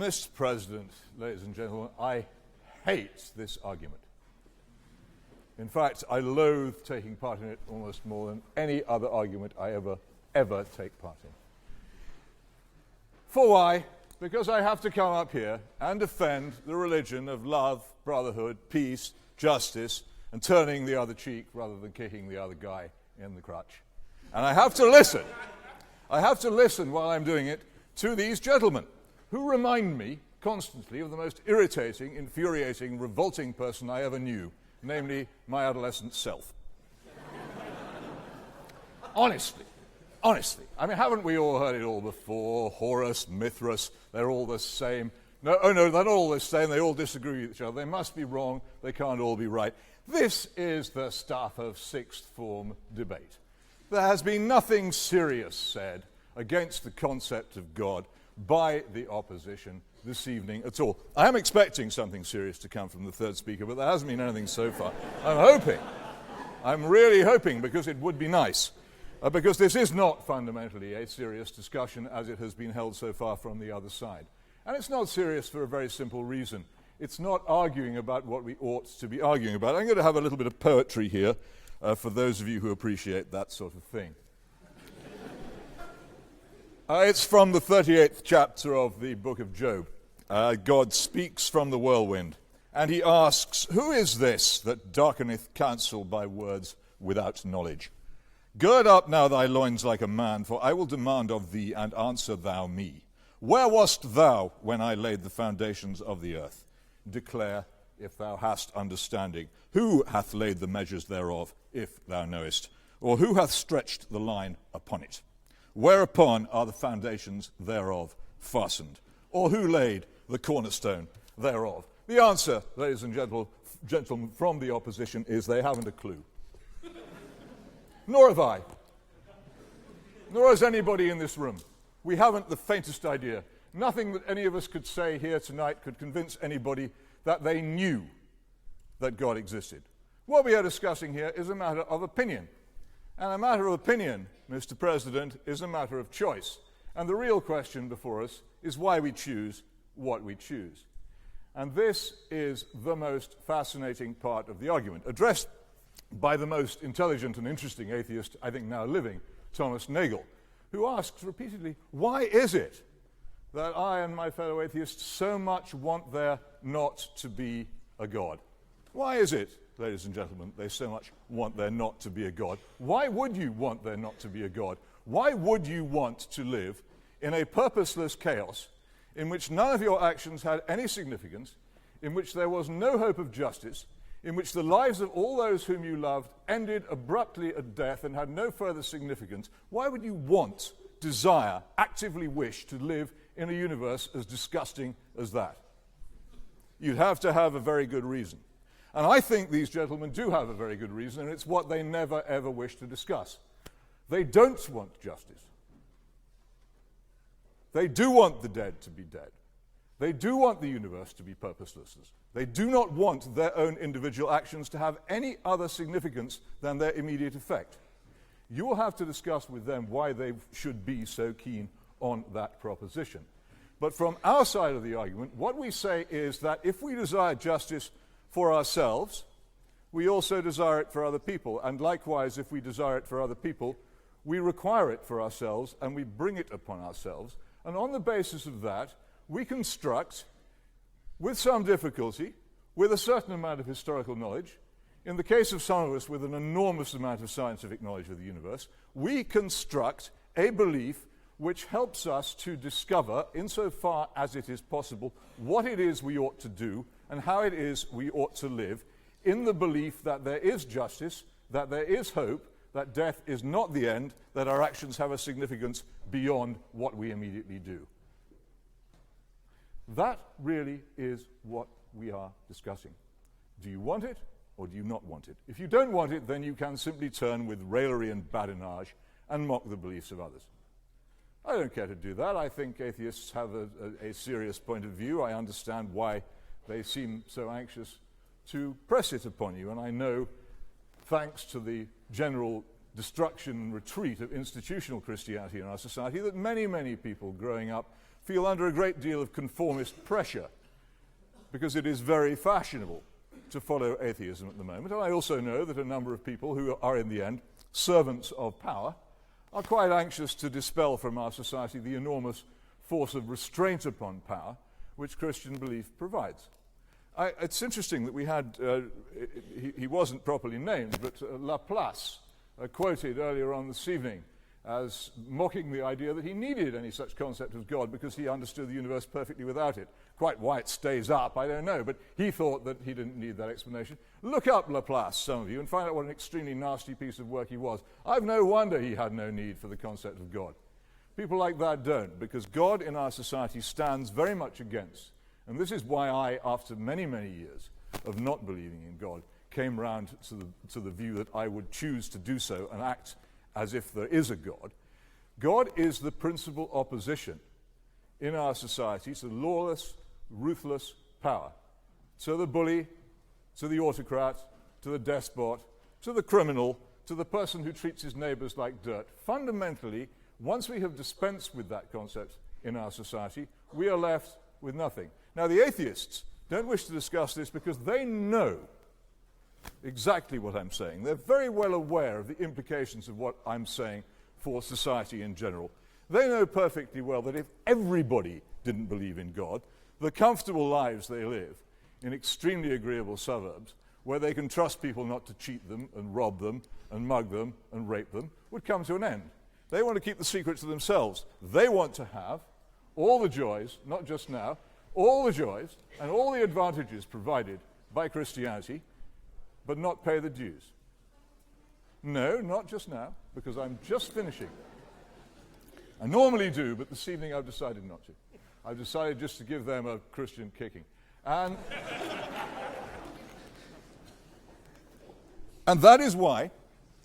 Mr. President, ladies and gentlemen, I hate this argument. In fact, I loathe taking part in it almost more than any other argument I ever take part in. For why? Because I have to come up here and defend the religion of love, brotherhood, peace, justice, and turning the other cheek rather than kicking the other guy in the crotch. And I have to listen. I have to listen while I'm doing it to these gentlemen who remind me constantly of the most irritating, infuriating, revolting person I ever knew, namely my adolescent self. Honestly. I mean, haven't we all heard it all before? Horus, Mithras, they're all the same. No, they're not all the same. They all disagree with each other. They must be wrong. They can't all be right. This is the stuff of sixth form debate. There has been nothing serious said against the concept of God by the opposition this evening at all. I am expecting something serious to come from the third speaker, but there hasn't been anything so far. I'm really hoping, because it would be nice. Because this is not fundamentally a serious discussion as it has been held so far from the other side. And it's not serious for a very simple reason. It's not arguing about what we ought to be arguing about. I'm going to have a little bit of poetry here for those of you who appreciate that sort of thing. It's from the 38th chapter of the book of Job. God speaks from the whirlwind, and he asks, "Who is this that darkeneth counsel by words without knowledge? Gird up now thy loins like a man, for I will demand of thee, and answer thou me. Where wast thou when I laid the foundations of the earth? Declare, if thou hast understanding. Who hath laid the measures thereof, if thou knowest? Or who hath stretched the line upon it? Whereupon are the foundations thereof fastened? Or who laid the cornerstone thereof?" The answer, ladies and gentlemen, from the opposition is they haven't a clue. Nor have I. Nor has anybody in this room. We haven't the faintest idea. Nothing that any of us could say here tonight could convince anybody that they knew that God existed. What we are discussing here is a matter of opinion. And a matter of opinion, Mr. President, is a matter of choice. And the real question before us is why we choose what we choose. And this is the most fascinating part of the argument, addressed by the most intelligent and interesting atheist, I think, now living, Thomas Nagel, who asks repeatedly, why is it that I and my fellow atheists so much want there not to be a God? Why is it, ladies and gentlemen, they so much want there not to be a God? Why would you want there not to be a God? Why would you want to live in a purposeless chaos in which none of your actions had any significance, in which there was no hope of justice, in which the lives of all those whom you loved ended abruptly at death and had no further significance? Why would you want, desire, actively wish to live in a universe as disgusting as that? You'd have to have a very good reason. And I think these gentlemen do have a very good reason, and it's what they never, ever wish to discuss. They don't want justice. They do want the dead to be dead. They do want the universe to be purposeless. They do not want their own individual actions to have any other significance than their immediate effect. You will have to discuss with them why they should be so keen on that proposition. But from our side of the argument, what we say is that if we desire justice for ourselves, we also desire it for other people. And likewise, if we desire it for other people, we require it for ourselves and we bring it upon ourselves. And on the basis of that, we construct, with some difficulty, with a certain amount of historical knowledge, in the case of some of us with an enormous amount of scientific knowledge of the universe, we construct a belief which helps us to discover, insofar as it is possible, what it is we ought to do and how it is we ought to live, in the belief that there is justice, that there is hope, that death is not the end, that our actions have a significance beyond what we immediately do. That really is what we are discussing. Do you want it or do you not want it? If you don't want it, then you can simply turn with raillery and badinage and mock the beliefs of others. I don't care to do that. I think atheists have a serious point of view. I understand why they seem so anxious to press it upon you. And I know, thanks to the general destruction and retreat of institutional Christianity in our society, that many, many people growing up feel under a great deal of conformist pressure because it is very fashionable to follow atheism at the moment. And I also know that a number of people who are in the end servants of power are quite anxious to dispel from our society the enormous force of restraint upon power which Christian belief provides. It's interesting that we had, he wasn't properly named, but Laplace quoted earlier on this evening as mocking the idea that he needed any such concept as God because he understood the universe perfectly without it. Quite why it stays up, I don't know, but he thought that he didn't need that explanation. Look up Laplace, some of you, and find out what an extremely nasty piece of work he was. I've no wonder he had no need for the concept of God. People like that don't, because God in our society stands very much against. And this is why I, after many, many years of not believing in God, came round to the view that I would choose to do so and act as if there is a God. God is the principal opposition in our society to lawless, ruthless power. To the bully, to the autocrat, to the despot, to the criminal, to the person who treats his neighbours like dirt. Fundamentally, once we have dispensed with that concept in our society, we are left with nothing. Now, the atheists don't wish to discuss this because they know exactly what I'm saying. They're very well aware of the implications of what I'm saying for society in general. They know perfectly well that if everybody didn't believe in God, the comfortable lives they live in extremely agreeable suburbs, where they can trust people not to cheat them and rob them and mug them and rape them, would come to an end. They want to keep the secret to themselves. They want to have all the joys, not just now, all the joys and all the advantages provided by Christianity, but not pay the dues. No, not just now, because I'm just finishing. I normally do, but this evening I've decided not to. I've decided just to give them a Christian kicking. And that is why,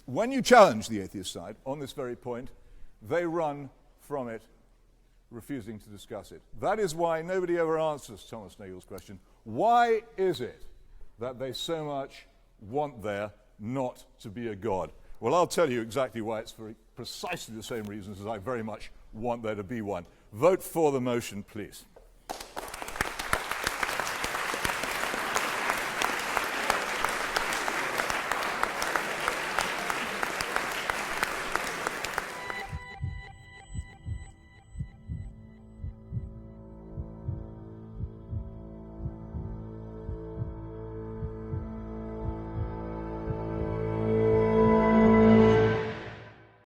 when you challenge the atheist side on this very point, they run from it, refusing to discuss it. That is why nobody ever answers Thomas Nagel's question, why is it that they so much want there not to be a God? Well, I'll tell you exactly why. It's for precisely the same reasons as I very much want there to be one. Vote for the motion, please.